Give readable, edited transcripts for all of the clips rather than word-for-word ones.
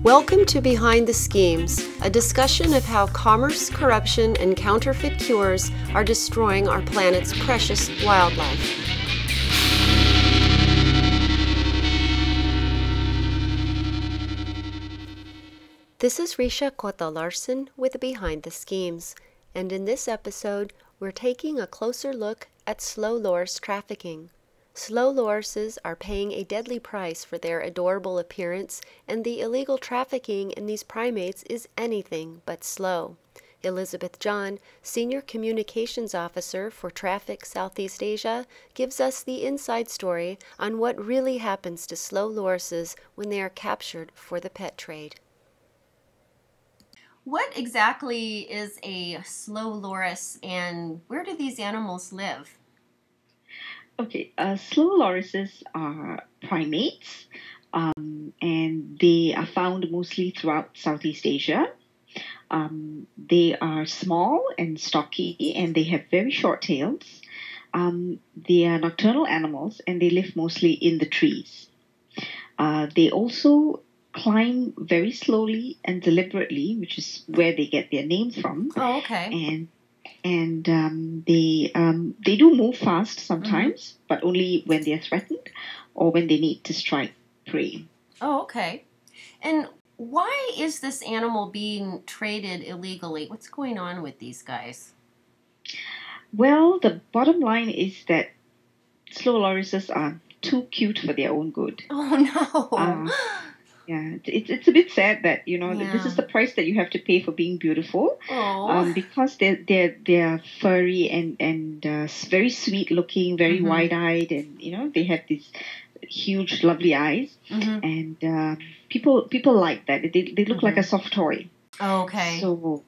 Welcome to Behind the Schemes, a discussion of how commerce, corruption, and counterfeit cures are destroying our planet's precious wildlife. This is Rhishja Cota-Larson with Behind the Schemes, and in this episode, we're taking a closer look at slow loris trafficking. Slow lorises are paying a deadly price for their adorable appearance, and the illegal trafficking in these primates is anything but slow. Elizabeth John, Senior Communications Officer for Traffic Southeast Asia, gives us the inside story on what really happens to slow lorises when they are captured for the pet trade. What exactly is a slow loris, and where do these animals live? Okay, slow lorises are primates, and they are found mostly throughout Southeast Asia. They are small and stocky, and they have very short tails. They are nocturnal animals, and they live mostly in the trees. They also climb very slowly and deliberately, which is where they get their name from. Oh, okay. And they do move fast sometimes, but only when they're threatened or when they need to strike prey. Oh, okay. And why is this animal being traded illegally? What's going on with these guys? Well, the bottom line is that slow lorises are too cute for their own good. Oh, no. Yeah, it's a bit sad that, this is the price that you have to pay for being beautiful. Because they're furry and very sweet looking, very wide-eyed, and, they have these huge, lovely eyes. And people like that. They look like a soft toy. Oh, okay. So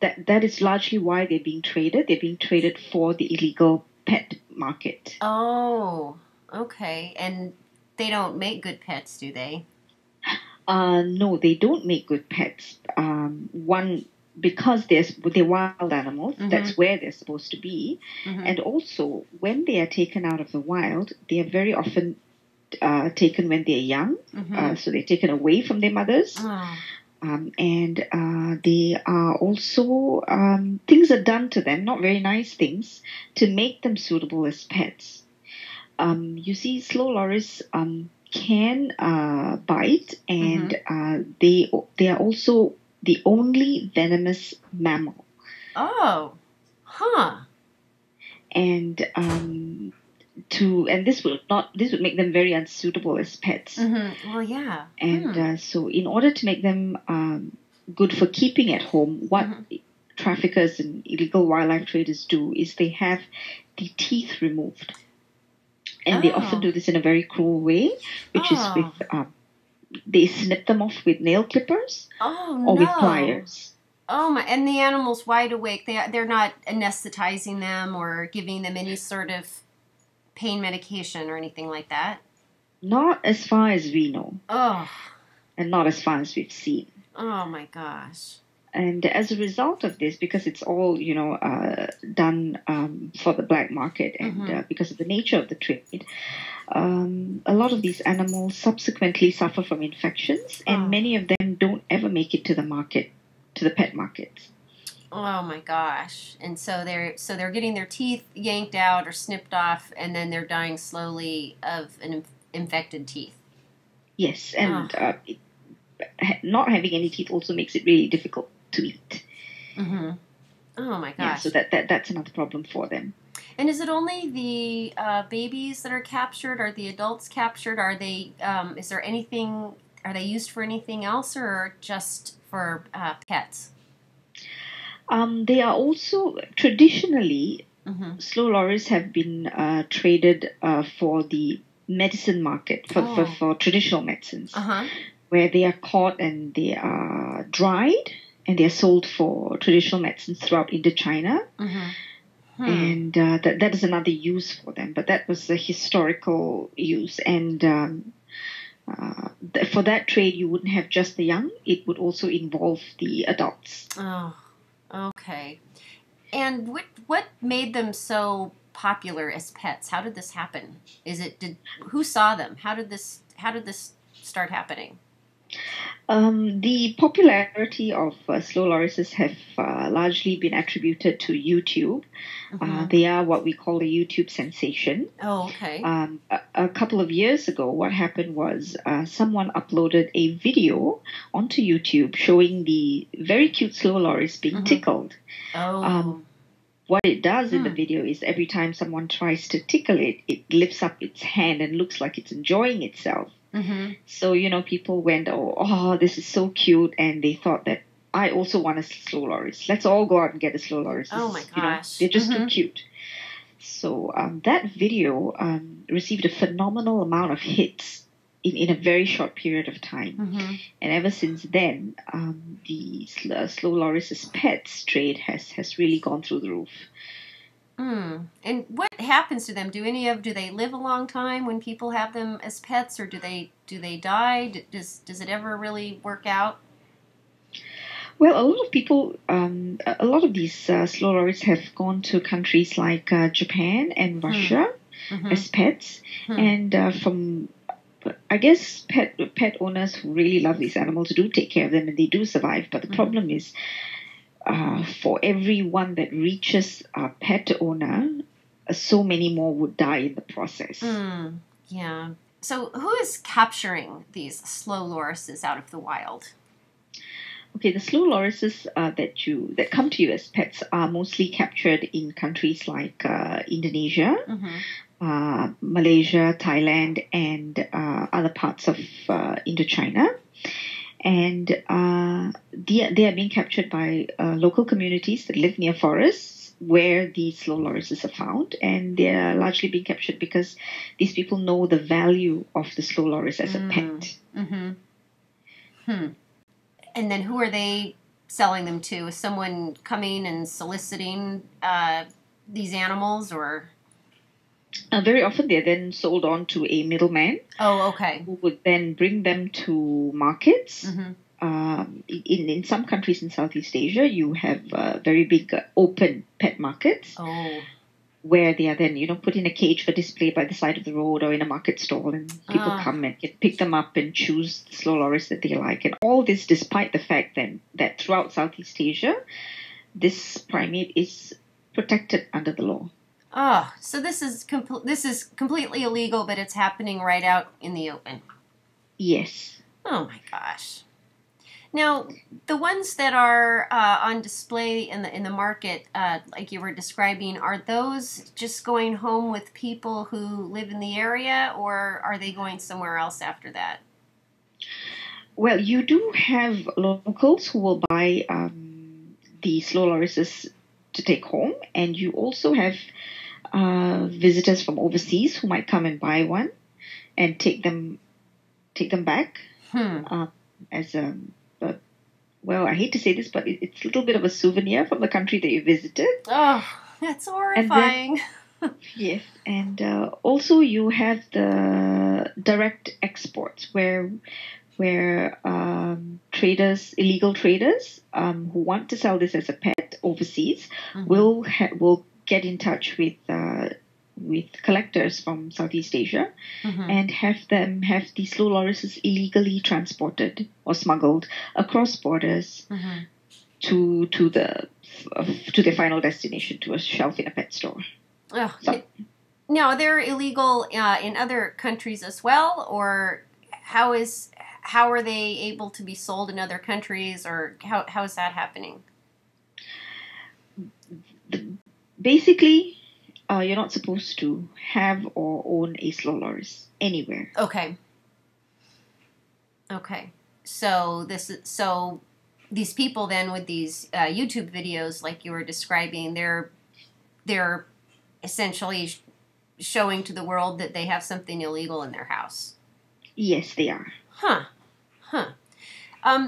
that is largely why they're being traded. They're being traded for the illegal pet market. Oh, okay. And they don't make good pets, do they? No, they don't make good pets. One, because they're wild animals, that's where they're supposed to be. And also, when they are taken out of the wild, they are very often taken when they're young. So they're taken away from their mothers. And they are also, things are done to them, not very nice things, to make them suitable as pets. You see, slow loris can bite, and they are also the only venomous mammal. Oh, huh. And this would make them very unsuitable as pets. Well, yeah. And so, in order to make them good for keeping at home, what traffickers and illegal wildlife traders do is they have the teeth removed. And they often do this in a very cruel way, which is with, they snip them off with nail clippers or with pliers. Oh my! And the animal's wide awake. They're not anesthetizing them or giving them any sort of pain medication or anything like that? Not as far as we know. Oh. And not as far as we've seen. Oh my gosh. And as a result of this, because it's all, done for the black market and because of the nature of the trade, a lot of these animals subsequently suffer from infections, and many of them don't ever make it to the market, to the pet markets. Oh my gosh. And so they're getting their teeth yanked out or snipped off, and then they're dying slowly of an infected teeth. Yes, and not having any teeth also makes it really difficult to eat. Oh my gosh. Yeah, so that's another problem for them. And is it only the babies that are captured? Are the adults captured? Are they? Is there anything? Are they used for anything else, or just for pets? They are also traditionally slow loris have been traded for the medicine market for traditional medicines, where they are caught and they are dried. And they are sold for traditional medicines throughout Indochina. And that is another use for them. But that was a historical use. And for that trade, you wouldn't have just the young. It would also involve the adults. Oh, okay. And what made them so popular as pets? How did this happen? Who saw them? How did this start happening? The popularity of slow lorises have largely been attributed to YouTube. They are what we call a YouTube sensation. Oh, okay. A couple of years ago, what happened was someone uploaded a video onto YouTube showing the very cute slow loris being tickled. Oh. What it does in the video is every time someone tries to tickle it, it lifts up its hand and looks like it's enjoying itself. So, people went, oh, this is so cute. And they thought that I also want a slow loris. Let's all go out and get a slow loris. Oh, my gosh. They're just too cute. So that video received a phenomenal amount of hits in a very short period of time. And ever since then, the slow loris as pets trade has really gone through the roof. And what happens to them? Do they live a long time when people have them as pets, or do they die? Does it ever really work out? Well, a lot of people, a lot of these slow loris have gone to countries like Japan and Russia as pets, and I guess pet owners who really love these animals do take care of them, and they do survive. But the problem is, for every one that reaches a pet owner, so many more would die in the process. Yeah. So who is capturing these slow lorises out of the wild? Okay, the slow lorises that come to you as pets are mostly captured in countries like Indonesia, Malaysia, Thailand, and other parts of Indochina. And they are being captured by local communities that live near forests where these slow lorises are found. And they are largely being captured because these people know the value of the slow loris as a pet. And then who are they selling them to? Is someone coming and soliciting these animals, or? Very often they're then sold on to a middleman. Oh, okay. Who would then bring them to markets. In some countries in Southeast Asia, you have very big open pet markets. Oh. Where they are then, put in a cage for display by the side of the road or in a market stall, and people come and can pick them up and choose the slow loris that they like. And all this despite the fact then that throughout Southeast Asia, this primate is protected under the law. Oh, so this is completely illegal, but it's happening right out in the open. Yes. Oh my gosh. Now, the ones that are on display in the market, like you were describing, are those just going home with people who live in the area, or are they going somewhere else after that? Well, you do have locals who will buy the slow lorises to take home, and you also have visitors from overseas who might come and buy one and take them back as a. Well, I hate to say this, but it's a little bit of a souvenir from the country that you visited. Oh, that's horrifying. Yes, and also you have the direct exports where illegal traders who want to sell this as a pet overseas will get in touch with collectors from Southeast Asia and have these slow lorises illegally transported or smuggled across borders to their final destination, to a shelf in a pet store. Oh, now, they're illegal in other countries as well, or how are they able to be sold in other countries, or how is that happening? Basically, you're not supposed to have or own a slow loris anywhere. Okay. So these people then with these YouTube videos, like you were describing, they're essentially showing to the world that they have something illegal in their house. Yes, they are.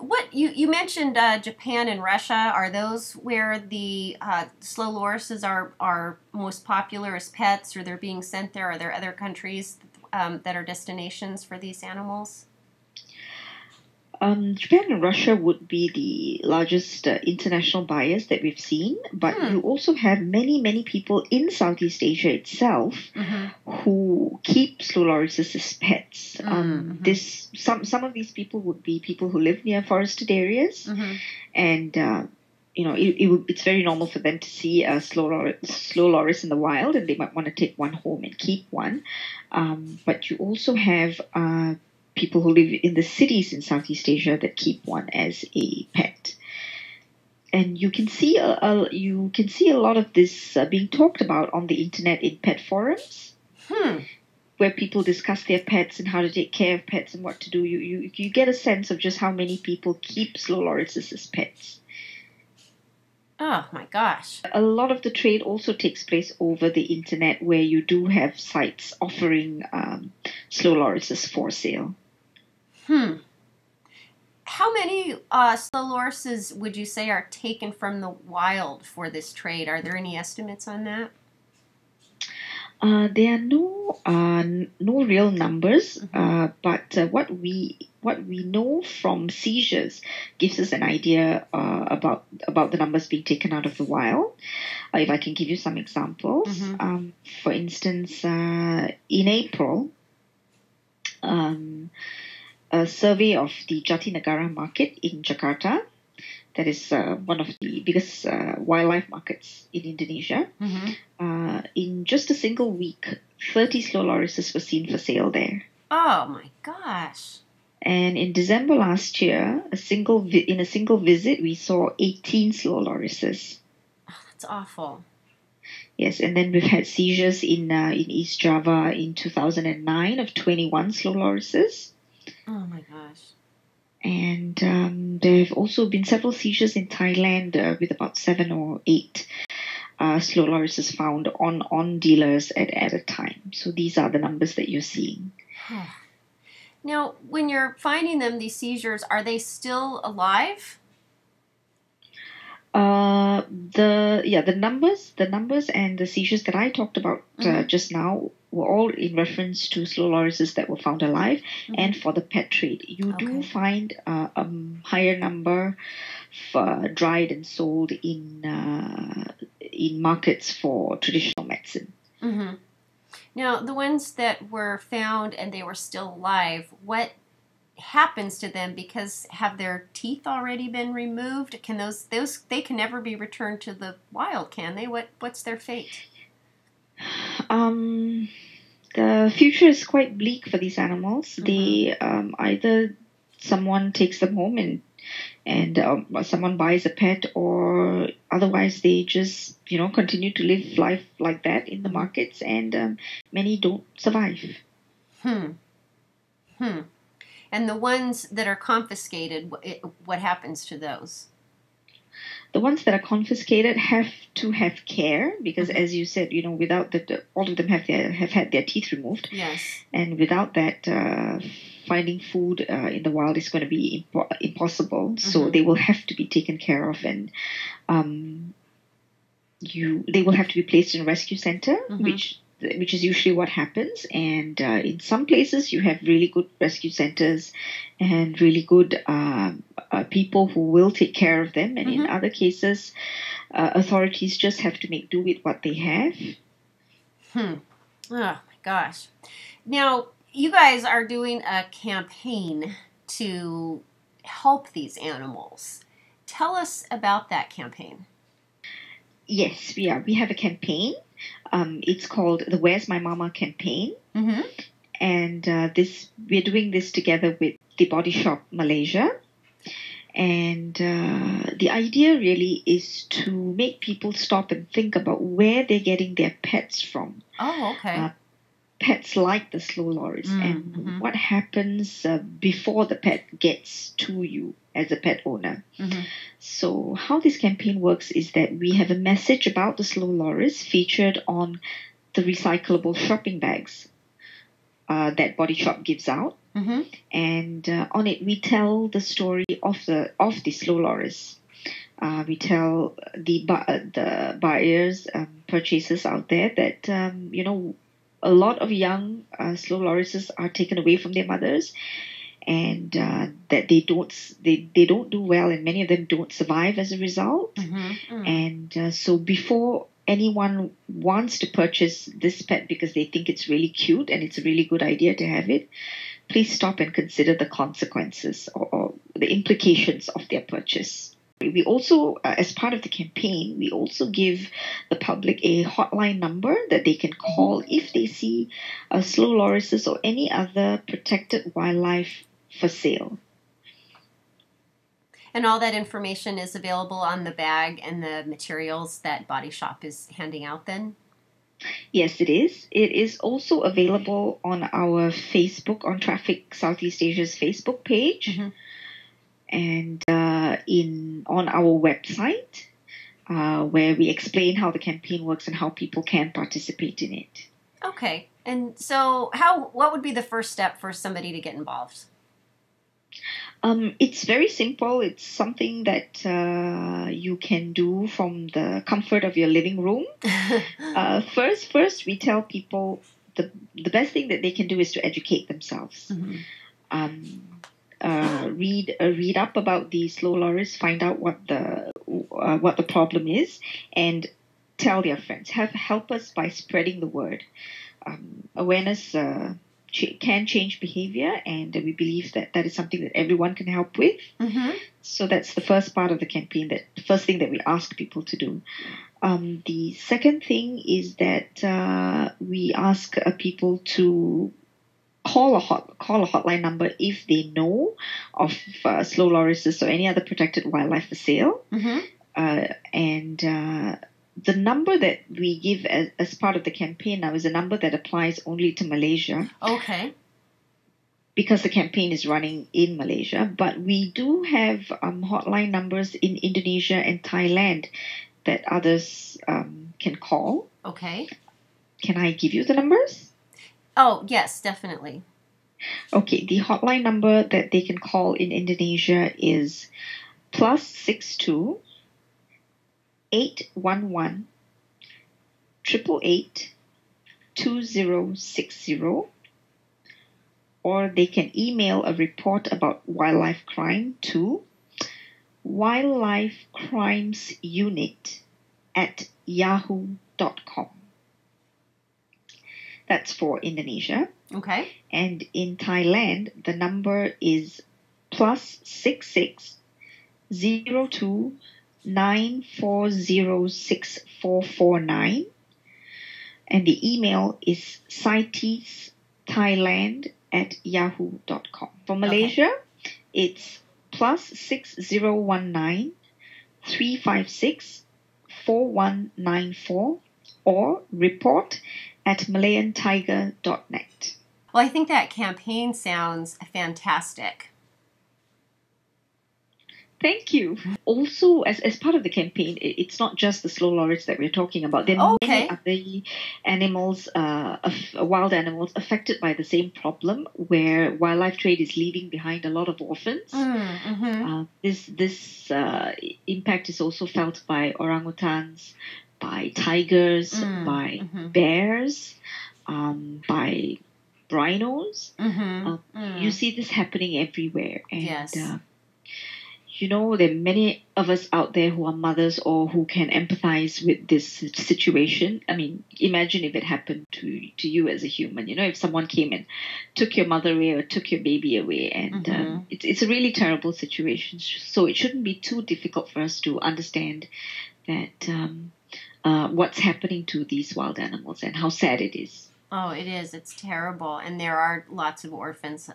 What you mentioned Japan and Russia, are those where the slow lorises are most popular as pets, or they're being sent there? Are there other countries that are destinations for these animals? Japan and Russia would be the largest international buyers that we've seen, but you also have many, many people in Southeast Asia itself who keep slow lorises as pets. Some of these people would be people who live near forested areas, and it's very normal for them to see a slow loris in the wild, and they might want to take one home and keep one. But you also have people who live in the cities in Southeast Asia that keep one as a pet. And you can see a lot of this being talked about on the internet in pet forums, where people discuss their pets and how to take care of pets and what to do. You get a sense of just how many people keep slow lorises as pets. Oh my gosh. A lot of the trade also takes place over the internet, where you do have sites offering slow lorises for sale. How many slow lorises would you say are taken from the wild for this trade? Are there any estimates on that? There are no real numbers, but what we know from seizures gives us an idea about the numbers being taken out of the wild. If I can give you some examples, for instance, in April, a survey of the Jatinegara market in Jakarta, that is one of the biggest wildlife markets in Indonesia. In just a single week, 30 slow lorises were seen for sale there. Oh my gosh. And in December last year, in a single visit, we saw 18 slow lorises. Oh, that's awful. Yes, and then we've had seizures in East Java in 2009 of 21 slow lorises. Oh my gosh. And there have also been several seizures in Thailand with about 7 or 8 slow lorises found on dealers at a time. So these are the numbers that you're seeing. Now, when you're finding them, these seizures, are they still alive? The numbers and the seizures that I talked about just now were all in reference to slow lorises that were found alive, and for the pet trade. You do find a higher number dried and sold in markets for traditional medicine. Now, the ones that were found and they were still alive, what happens to them? Because have their teeth already been removed? Can those they can never be returned to the wild, can they? What's their fate? The future is quite bleak for these animals. They either someone takes them home and someone buys a pet, or otherwise they just continue to live life like that in the markets, and many don't survive. And the ones that are confiscated, what happens to those? The ones that are confiscated have to have care, because, as you said, without that, all of them have had their teeth removed. Yes. And without that, finding food in the wild is going to be impossible. So they will have to be taken care of, and they will have to be placed in a rescue center, which is usually what happens. And in some places, you have really good rescue centers and really good people who will take care of them. And in other cases, authorities just have to make do with what they have. Oh, my gosh. Now, you guys are doing a campaign to help these animals. Tell us about that campaign. Yes, we are. We have a campaign. It's called the Where's My Mama campaign. And we're doing this together with the Body Shop Malaysia. And the idea really is to make people stop and think about where they're getting their pets from. Oh, okay. Pets like the slow loris, and what happens before the pet gets to you as a pet owner. So how this campaign works is that we have a message about the slow loris featured on the recyclable shopping bags that Body Shop gives out. And on it we tell the story of the slow loris. We tell the buyers, purchasers out there that a lot of young slow lorises are taken away from their mothers, and that they don't do well, and many of them don't survive as a result. And so before anyone wants to purchase this pet because they think it's really cute and it's a really good idea to have it, please stop and consider the consequences or the implications of their purchase. We also, as part of the campaign, we also give the public a hotline number that they can call if they see slow lorises or any other protected wildlife for sale. And all that information is available on the bag and the materials that Body Shop is handing out then? Yes, it is. It is also available on our Facebook, on Traffic Southeast Asia's Facebook page, and on our website, where we explain how the campaign works and how people can participate in it. Okay. And so what would be the first step for somebody to get involved? It's very simple. It's something that you can do from the comfort of your living room. First, we tell people the best thing that they can do is to educate themselves. Read up about the slow loris, find out what the problem is, and tell their friends. Help us by spreading the word. Awareness can change behavior, and we believe that is something that everyone can help with. So that's the first part of the campaign, the first thing that we ask people to do. The second thing is that we ask people to call a hotline number if they know of slow lorises or any other protected wildlife for sale. And the number that we give as part of the campaign now is a number that applies only to Malaysia. Okay. Because the campaign is running in Malaysia. But we do have hotline numbers in Indonesia and Thailand that others can call. Okay. Can I give you the numbers? Oh, yes, definitely. Okay, the hotline number that they can call in Indonesia is +62 811 888 2060, or they can email a report about wildlife crime to wildlifecrimesunit@yahoo.com. That's for Indonesia. Okay. And in Thailand, the number is +66 02 9406449, and the email is citesthailand@yahoo.com. For Malaysia, it's +6019 356 4194 or report@malayantiger.net. Well, I think that campaign sounds fantastic. Thank you. Also, as part of the campaign, it's not just the slow loris that we're talking about. There are many other animals, wild animals affected by the same problem, where wildlife trade is leaving behind a lot of orphans. This impact is also felt by orangutans, by tigers, by bears, by rhinos. You see this happening everywhere. And, yes. There are many of us out there who are mothers or who can empathize with this situation. I mean, imagine if it happened to you as a human. If someone came and took your mother away or took your baby away. And it's a really terrible situation. So it shouldn't be too difficult for us to understand that what's happening to these wild animals and how sad it is. Oh, it is. It's terrible. And there are lots of orphans,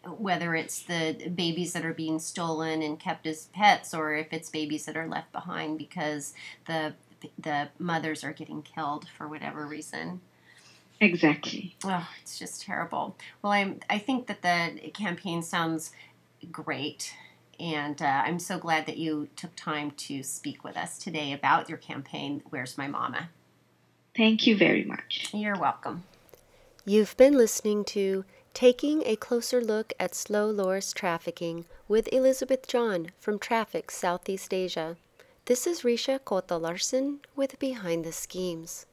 whether it's the babies that are being stolen and kept as pets, or if it's babies that are left behind because the mothers are getting killed for whatever reason. Exactly. Oh, it's just terrible. Well, I think that the campaign sounds great, and I'm so glad that you took time to speak with us today about your campaign, Where's My Mama? Thank you very much. You're welcome. You've been listening to Taking a Closer Look at Slow Loris Trafficking with Elizabeth John from Traffic Southeast Asia. This is Rhishja Cota-Larson with Behind the Schemes.